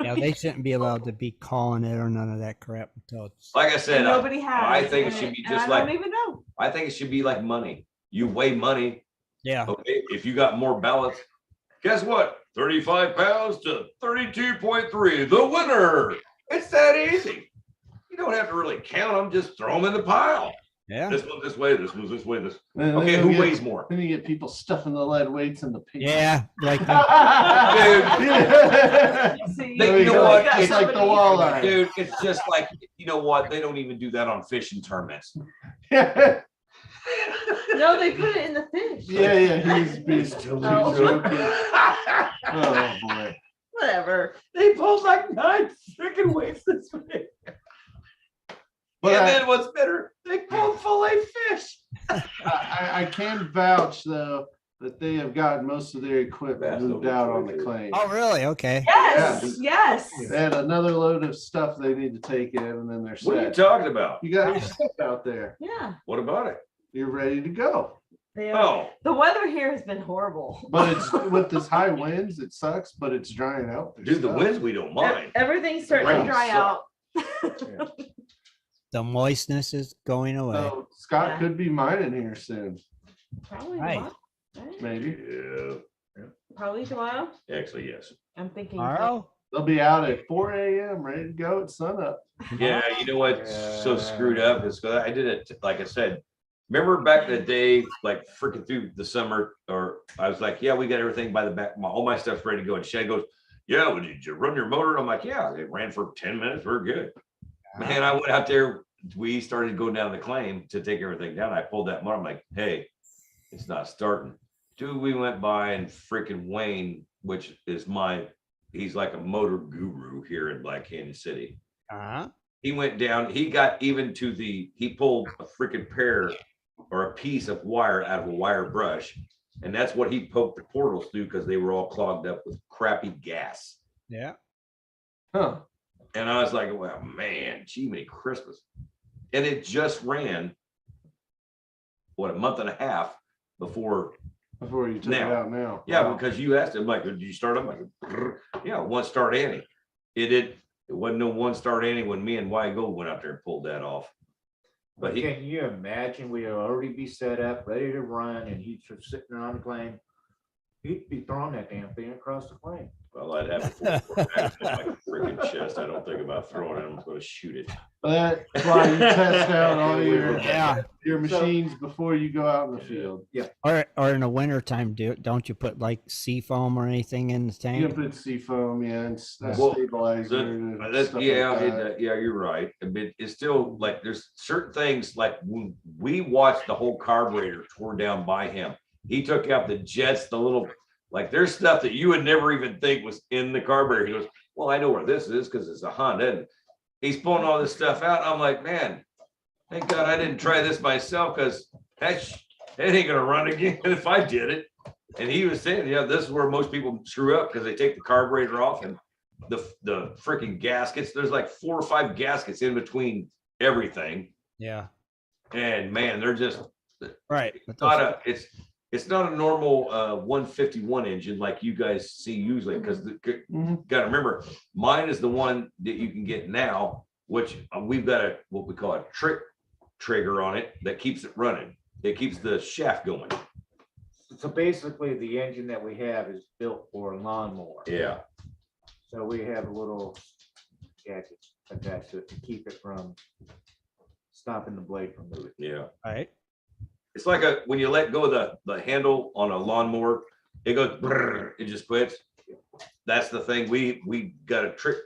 Yeah, they shouldn't be allowed to be calling it or none of that crap until it's Like I said, And nobody has. I think it and should be and just I like don't even know. I think it should be like money. You weigh money. yeah. Okay, if you got more ballots, guess what? 35 pounds to 32.3. The winner. It's that easy. You don't have to really count them. Just throw them in the pile. Yeah. This one's this way. This one's this way. This. And Okay, then who you weighs get, more? then you get people stuffing the lead weights in the paper. Yeah. Like See, They- There you know go. what? got It's like the somebody- walleye. Dude, it's just like, you know what? They don't even do that on fishing tournaments. Yeah, No, they put it in the fish. he's being Oh. joking. Oh boy. Whatever. They pulled like 9 freaking weights this way. But And I- then what's better? They pulled fillet fish. I can vouch though that they have gotten most of their equipment That's moved over out on 22. the claim. oh, really? Okay. Yes, yes. They had another load of stuff they need to take in, and then they're What are you set. talking about? You got your stuff out there. Yeah. What about it? You're ready to go. They are. Oh, The weather here has been horrible. But it's with this high winds, it sucks, but it's drying out. their dude, the stuff. winds we don't mind. Everything's starting Rain to dry sucks. out. The moistness is going away. So Scott Yeah. could be mining here soon, Probably Right. tomorrow. Right? maybe. Yeah, Probably tomorrow. actually, yes. I'm thinking. Tomorrow? They'll be out at 4 a.m. ready to go at sunup. Yeah, you know what's so screwed up is 'cause I did it, like I said. Remember back in the day, like freaking through the summer, or I was like, yeah, we got everything by the back. All my stuff's ready to go. And Shed goes, yeah, well, did you run your motor? I'm like, yeah, it ran for 10 minutes. We're good. Man, I went out there. We started going down the claim to take everything down. I pulled that motor. I'm like, hey, it's not starting. Dude, we went by and freaking Wayne, which is he's like a motor guru here in Black Canyon City. Uh-huh. He went down, he got even to he pulled a freaking pair or a piece of wire out of a wire brush. And that's what he poked the portals through because they were all clogged up with crappy gas. Yeah. Huh. And I was like, well, man, gee, Merry Christmas. And it just ran, a month and a half before Before you took it out now. Yeah, Wow. because you asked him, like, did you start up? Like, yeah, one start Annie. It wasn't no one start Annie when me and Y Gold went out there and pulled that off. But But can you imagine we'd already be set up, ready to run, and he's just sitting on the plane? He'd be throwing that damn thing across the plane. well, I'd have it in my freaking chest. I don't think about throwing it. I'm going to shoot it. That's why you test out all your Yeah. machines before you go out in the field. Or in the wintertime, don't you put like sea foam or anything in the You tank? can put seafoam, yeah, and a Well, stabilizer. and stuff like Yeah, that. yeah, you're right. I mean, it's still like there's certain things like when we watched the whole carburetor tore down by him. He took out the jets, the little like there's stuff that you would never even think was in the carburetor. He goes, well, I know where this is because it's a Honda. And he's pulling all this stuff out. I'm like, man, thank God I didn't try this myself because that ain't gonna run again if I did it. And he was saying, yeah, this is where most people screw up because they take the carburetor off and the freaking gaskets. There's like 4 or 5 gaskets in between everything. Yeah. And man, they're just Right. But those- it's not a normal 151 engine like you guys see usually because Mhm. got to remember mine is the one that you can get now, which we've got what we call a trick trigger on it that keeps it running. It keeps the shaft going. So basically, the engine that we have is built for a lawnmower. Yeah. So we have a little gadget attached to it to keep it from stopping the blade from moving. Yeah. right. It's like when you let go of the handle on a lawnmower, it goes, brrr, it just quits. That's the thing. We got a trick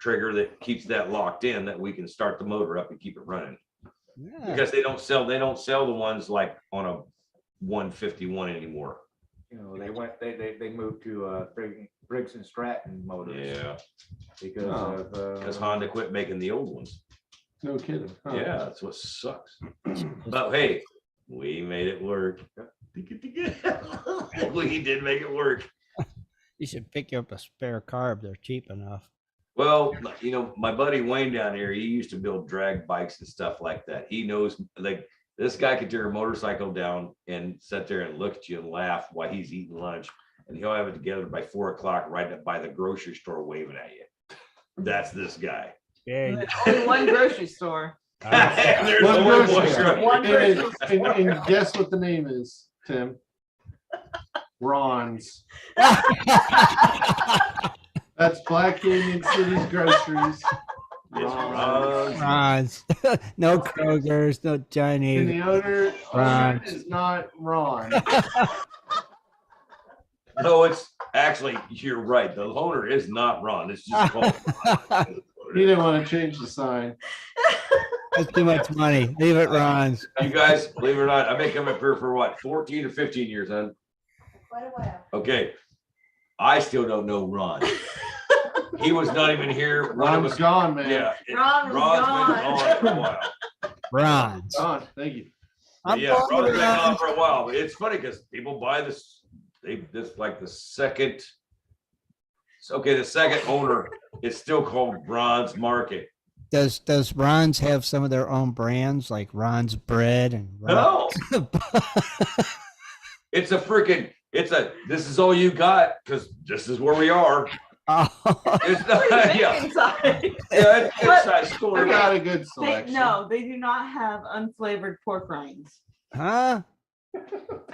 trigger that keeps that locked in that we can start the motor up and keep it running. Yeah. Because they don't sell the ones like on a 151 anymore. You know, they moved to Briggs and Stratton motors. Yeah. Because Oh. of Because Honda quit making the old ones. No kidding. Huh. Yeah, that's what sucks. But hey, we made it work. We did make it work. You should pick up a spare carb. They're cheap enough. Well, you know, my buddy Wayne down here, he used to build drag bikes and stuff like that. He knows, like, this guy could tear a motorcycle down and sit there and look at you and laugh while he's eating lunch. And he'll have it together by 4 o'clock right up by the grocery store waving at you. That's this guy. Yeah. There's only one grocery store. And there's One only grocery store. One And guess what the name is, Tim? Ron's. That's Black Canyon City's groceries. It's Ron's. Ron's. No Kroger's, no And Chinese. the owner Ron's. is not Ron. No, it's actually, you're right. The owner is not Ron. It's just called. He didn't want to change the sign. That's too much money. Leave it, Ron's. You guys, believe it or not, I've been coming up here for what, 14 or 15 years, huh? Quite a while. Okay. I still don't know Ron. He was not even here when it Ron's was gone, man. Yeah. Ron was Ron's been gone. gone for a while. Ron's. Gone. Thank you. But yeah, Ron's been gone for a while. But it's funny because people buy this. This like the second. Okay, the second owner is still called Ron's Market. Does Ron's have some of their own brands like Ron's Bread and No, it's a freaking. This is all you got because this is where we are. Oh. It's What do you not, think yeah, inside? yeah, it's But- nice They story. got a good They, selection. no, they do not have unflavored pork rinds. Huh?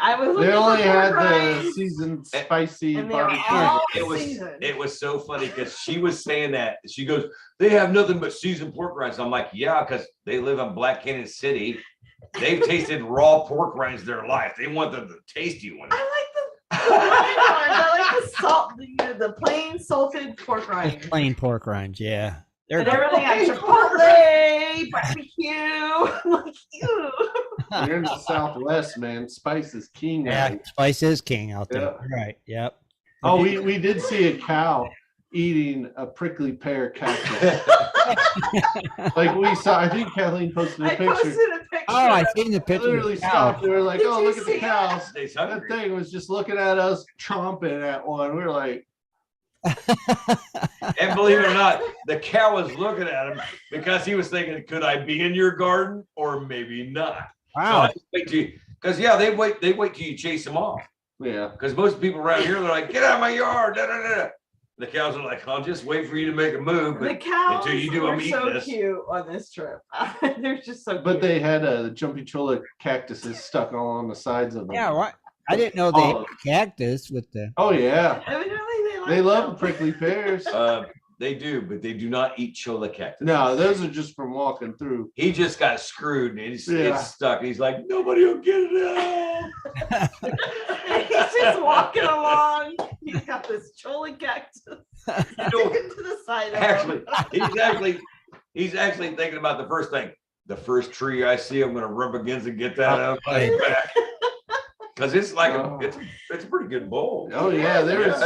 I was looking They only for had pork the rinds, seasoned spicy and they were barbecue. all It seasoned. was so funny because she was saying that she goes, they have nothing but seasoned pork rinds. I'm like, yeah, because they live in Black Canyon City. They've tasted raw pork rinds their life. They want the tasty one. I like the plain ones. I like the salt, the plain salted pork Just rinds. plain pork rinds, yeah. They're And everything I Chipotle, barbecue. I'm like, ew. You're in the Southwest, man. Spice is king. Yeah, out here. spice is king out there. Yeah. Right. Yep. Oh, we did see a cow eating a prickly pear cactus. Like we saw, I think Kathleen posted a I picture. posted a picture. Oh, I seen the I picture. literally of the cow. stopped. We were like, Did "Oh, you look at the see it? cows." He's That hungry. thing was just looking at us, chomping at one. We were like, And believe it or not, the cow was looking at him because he was thinking, could I be in your garden or maybe not? Wow. Because yeah, they wait till you chase them off. "Yeah." Because most people around here, they're like, get out of my yard. Da, da, da, da. The cows are like, I'll just wait for you to make a move. The But cows until you do, were I'm eating so this. cute on this trip. They're just so cute. But they had the jumpy cholla cactuses stuck all on the sides of them. Yeah. What? I didn't know they had Oh. cactus with the. Oh yeah, Evidently they like they love them. prickly pears. They do, but they do not eat cholla cactus. No, those are just from walking through. He just got screwed and it's Yeah. stuck. He's like, nobody will get it out. He's just walking along. He's got this cholla cactus sticking to the side of him. He's actually thinking about the first thing. The first tree I see, I'm gonna rub against and get that out of my back. Because it's like it's a pretty good bowl. Oh yeah, they had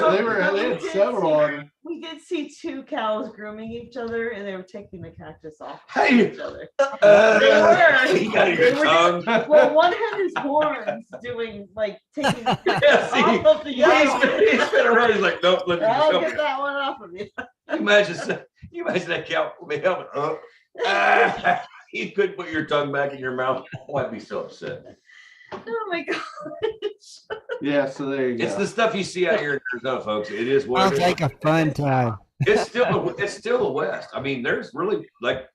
several on them. We did see two cows grooming each other, and they were taking the cactus off Hey, each other. They were. He got your They were tongue. Well, one had his horns doing like taking the Yeah, see, off of the other. he's been around. He's like, nope, let me I'll come get here. that one off of you. You imagine that cow with the helmet up. You couldn't put your tongue back in your mouth. Oh, I'd be so upset. Oh my gosh. Yeah, so there you go. It's the stuff you see out here in Arizona, folks. It is what Sounds it is. like a fun time. It's still the West. I mean, there's really like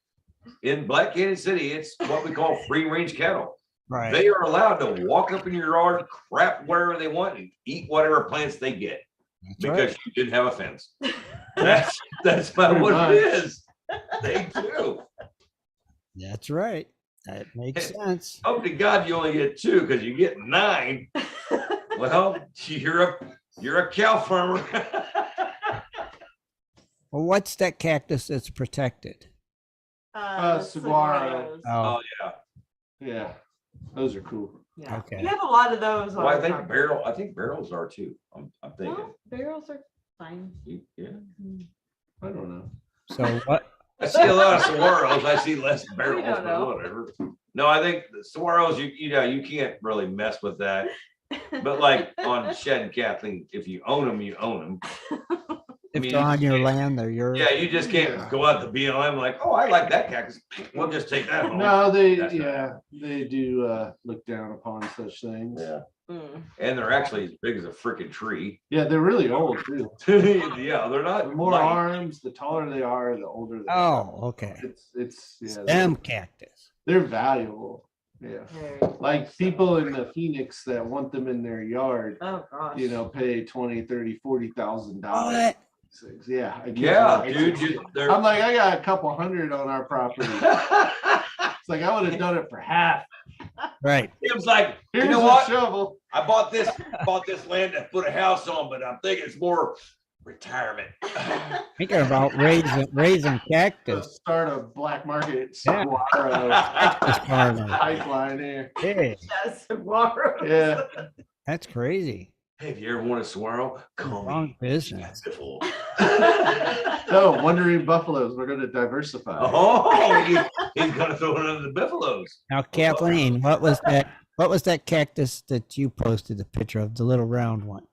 in Black Canyon City, it's what we call free range cattle. Right. They are allowed to walk up in your yard, crap wherever they want, and eat whatever plants they get That's because right. you didn't have a fence. That's about Pretty what much. it is. They do. That's right. That makes sense. Hope to God you only get 2 because you get 9. Well, you're a cow farmer. Well, what's that cactus that's protected? Saguaro. saguaros. Oh, Oh yeah. Yeah, those are cool. Yeah. Okay. We have a lot of those. Well, on I think property. barrels are too. I'm thinking. Well, barrels are fine. Yeah. I don't know. so what? I see a lot of saguaros. I see less barrels, don't know. but whatever. No, I think the saguaros, you can't really mess with that. But like on Shed and Kathleen, if you own them, you own them. If they're on your land, they're yours. Yeah, you just can't go out to BLM like, oh, I like that cactus. We'll just take that home. No, That's they do look down upon such things. Yeah. Mm. And they're actually as big as a freaking tree. Yeah, they're really old too. Yeah, they're The not more light. arms, the taller they are, the older they are. Oh, okay. It's yeah, Stem cactus. they're valuable. Yeah. Very Like much so. people in the Phoenix that want them in their yard, Oh gosh. pay $20,000, $30,000, $40,000. What? Yeah. I kid Yeah, you. dude. They're... I'm like, I got a couple hundred on our property. It's like I would have done it for half. Right. Tim's like, Here's you know a what? shovel. I bought this land to put a house on, but I'm thinking it's more retirement. Thinking about raising cactus. Start a black market Yeah. saguaro Cactus farming. pipeline here. Hey, Yes, saguaros. Yeah. that's crazy. Hey, if you ever want a saguaro, call Wrong me. business. Biffle. Oh, wandering buffaloes. We're going to diversify. Oh, he's gonna throw it under the buffaloes. Now, Kathleen, what was that? What was that cactus that you posted the picture of? The little round one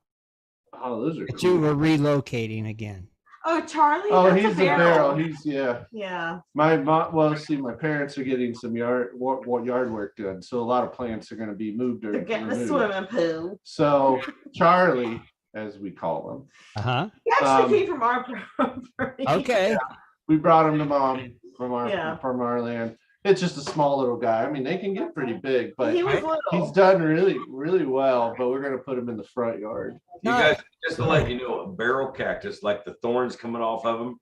Oh, those are that you cool. were relocating again. Oh, Charlie. Oh, that's he's a barrel. He's Yeah. My mom. Well, see, my parents are getting some yard work done, so a lot of plants are going to be moved or They're getting a removed. swimming pool. So Charlie, as we call him, Uh huh. He actually Um, came from our property. Okay. we brought him to mom from Yeah. our land. It's just a small little guy. I mean, they can get pretty big, but He was he's little. done really, really well. But we're going to put him in the front yard. You guys, just to let you know, a barrel cactus, like the thorns coming off of them,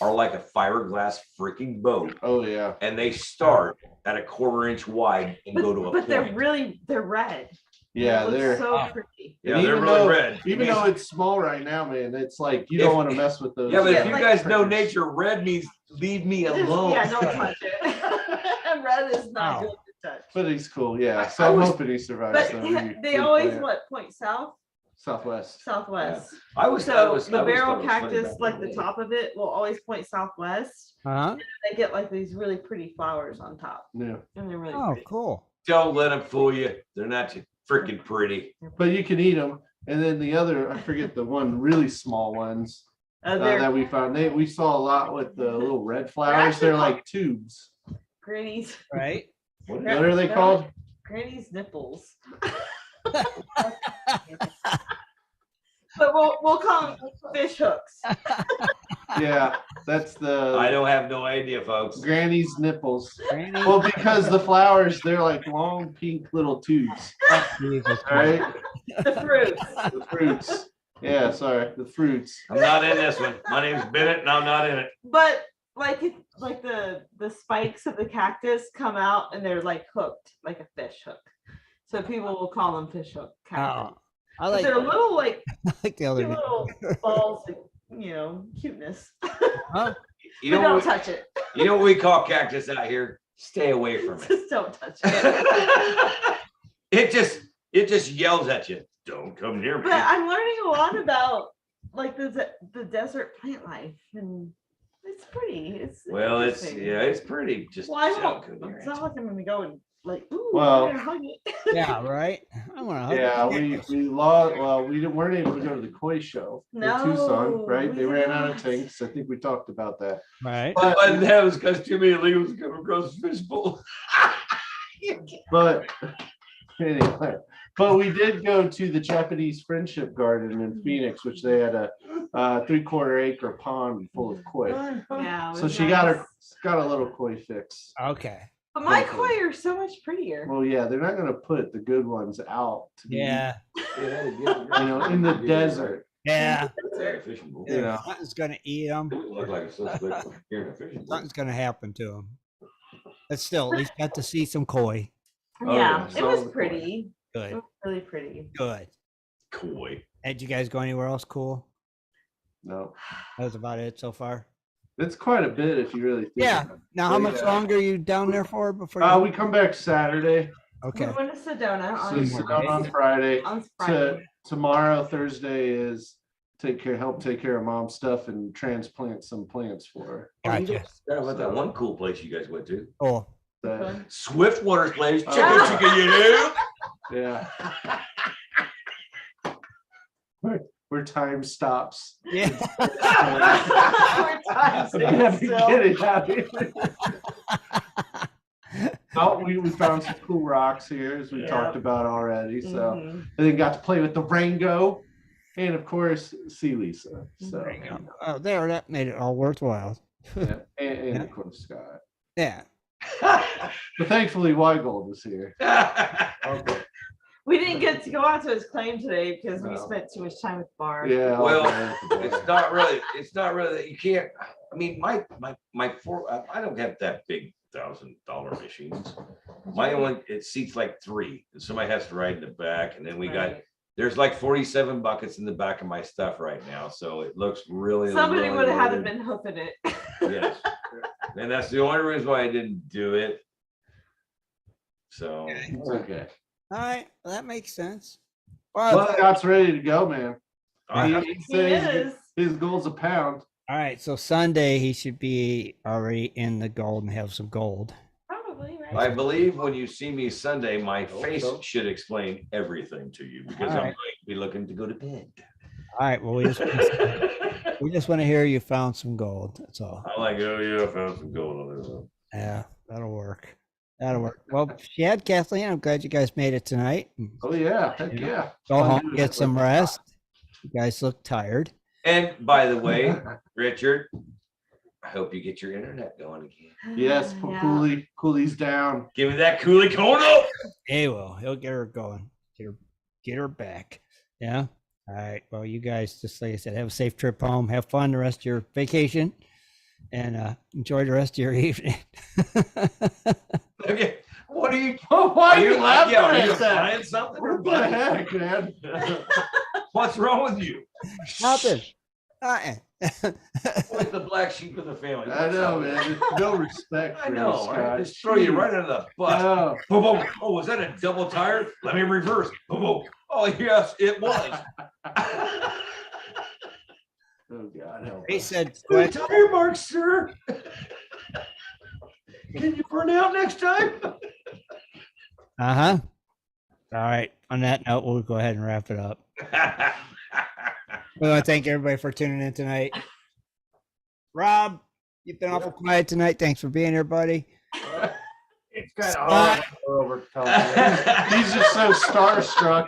are like a fiberglass freaking boat, Oh yeah. and they start at a 1/4 inch wide and go to a But they're point. they're red. Yeah, They look they're so pretty. Yeah, and they're even really though- red. even though it's small right now, man. It's like you If- don't want to mess with those. Yeah, but Yeah, if you like guys know critters. nature, red means leave me Just- alone. Yeah, don't touch it. Red is not Wow. good to touch. But he's cool, yeah. So I'm hoping he survives. But the they always replant. point south, Southwest. southwest. I was So I was- I the was barrel thought it was funny cactus, back like in the day. top of it, will always point southwest. Huh? They get like these really pretty flowers on top, Yeah. and they're really Oh, pretty. cool. Don't let them fool you. They're not freaking pretty. But you can eat them. And then the other, I forget the one really small ones They're that we found. We saw a lot with the little red flowers. actually They're like tubes. granny's Right? What are they called? granny's nipples. But we'll call them fish hooks. Yeah, that's I the don't have no idea, folks. granny's nipples. Granny. Well, because the flowers, they're like long pink little tubes. Jesus All right, The fruits. the fruits. Yeah, sorry, the fruits. I'm not in this one. My name's Bennett, and I'm not in it. But like the spikes of the cactus come out and they're like hooked, like a fish hook. So people will call them fish hook cactus. Oh, I But like, they're little like I like the other cute name. little balls of, cuteness. Huh? You But know don't what? touch it. You know what we call cactus out here? Stay away from it. Just don't touch it. It just yells at you. Don't come near me. But I'm learning a lot about like the desert plant life, and it's pretty. Well, interesting. it's pretty. Just Well, I don't won't. come near It's it. not like I'm gonna go and like, ooh, Well- I'm gonna hug it. Yeah, right. I want to. Yeah, we lost. Well, weren't able to go to the koi show in Tucson, No, right? we They ran out of lost. tanks. I think we talked about that. Right. But that was because too many illegals come across the fishbowl. But anyway, but we did go to the Japanese Friendship Garden in Phoenix, which they had a 3/4 acre pond full of koi. Yeah. it So was she nice. got a little koi fix. Okay. But my Hopefully. koi are so much prettier. Well, yeah, they're not going to put the good ones out. To be, Yeah. in the desert. Yeah. Fishing You know. Something's gonna eat them. Look like a suspect here in a fishing bowl. Something's gonna happen to them. But still, at least got to see some koi. Oh, Yeah, yeah, it so was the koi. pretty. It Good. was really pretty. Good. Koi. Did you guys go anywhere else cool? No, That was about it so far. it's quite a bit if you really think. Yeah. about it. Now, how So, much yeah. longer are you down there for before? You... We come back Saturday. Okay. We went to Sedona So on, sit down on Friday. on Friday. Tomorrow, Thursday is help take care of mom's stuff and transplant some plants for her. Gotcha. How about that one cool place you guys went to? Oh, That- Swiftwater's place. Oh. Chicka, you know? yeah. Where time stops. yeah. We're tired, We have to still. get it out of here. Oh, we found some cool rocks here, as we Yeah. talked about already. So Mhm. and then got to play with the Rango, and of course see Lisa. So There you go. Oh, there. That made it all worthwhile. yeah, and Yeah. of course Scott. Yeah. But thankfully, Weigold is here. Okay. We didn't get to go out to his claim today because we No. spent too much time at the bar. Yeah. Well, okay. it's not really that you can't. I mean, my four. I don't have that big $1,000 machines. My one, it seats like 3, and somebody has to ride in the back, and then we got. Right. There's like 47 buckets in the back of my stuff right now, so it looks really. Somebody really would have had to loaded. been hoofing it. Yes, and that's the only reason why I didn't do it. So It's okay. All right. Well, that makes sense. Well, But Scott's ready to go, man. I, He He says is. his goal's a pound. all right. So Sunday he should be already in the gold and have some gold. Probably, right? I believe when you see me Sunday, my Hope face so. should explain everything to you because I'm All going right. to be looking to go to bed. All right. Well, we just want to hear you found some gold. That's all. I'm like, oh yeah, I found some gold on there. Yeah, that'll work. That'll work. Well, Shad, Kathleen, I'm glad you guys made it tonight. Oh yeah, heck yeah. Go Fun home, doing get it some with- rest. You guys look tired. And by the way, Richard, I hope you get your internet going again. Yes, Yeah. Cooley's down. Give me that coolie corner. He will. He'll get her going. Get her back. Yeah. All right. Well, you guys, just like I said, have a safe trip home. Have fun the rest of your vacation, and enjoy the rest of your evening. Okay. What are you? Why are you laughing yeah, are you at that? flying something? or What the what? heck, man? What's wrong with you? Nothing. Always the black sheep of the family. I know, man. There's no respect I for know, you, right? Scott. Just throw you right under the bus. No. Boom, boom. Oh, was that a double tire? Let me reverse. Boom, boom. Oh, yes, it was. Oh, God. Help He us. said, Good tire marks, sir. Can you burn out next time? uh-huh. All right. On that note, we'll go ahead and wrap it up. We want to thank everybody for tuning in tonight. Rob, you've been awful quiet tonight. Thanks for being here, buddy. It's kind of hard over to talk to you. He's just so starstruck.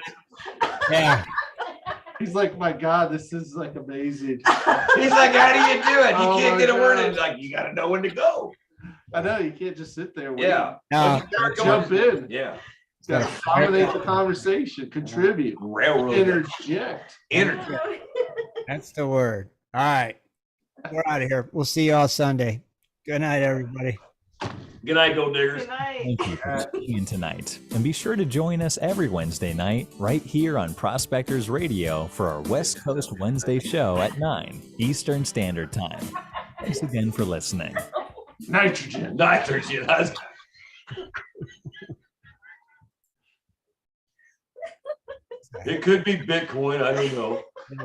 Yeah. He's like, my God, this is like amazing. He's like, how do you do it? You Oh can't my get a word in. God. Like, you got to know when to go. I know you can't just sit there. Yeah. No, Jump in. Yeah. Got to dominate the conversation, contribute, Railroad. interject. Energy. that's the word. All right. We're out of here. We'll see you all Sunday. Good night, everybody. Good night, Gold Diggers. Good night. Thank you for tuning in tonight. And be sure to join us every Wednesday night right here on Prospectors Radio for our West Coast Wednesday show at 9 Eastern Standard Time. Thanks again for listening. Nitrogen. Nitrogen. It could be Bitcoin. I don't know.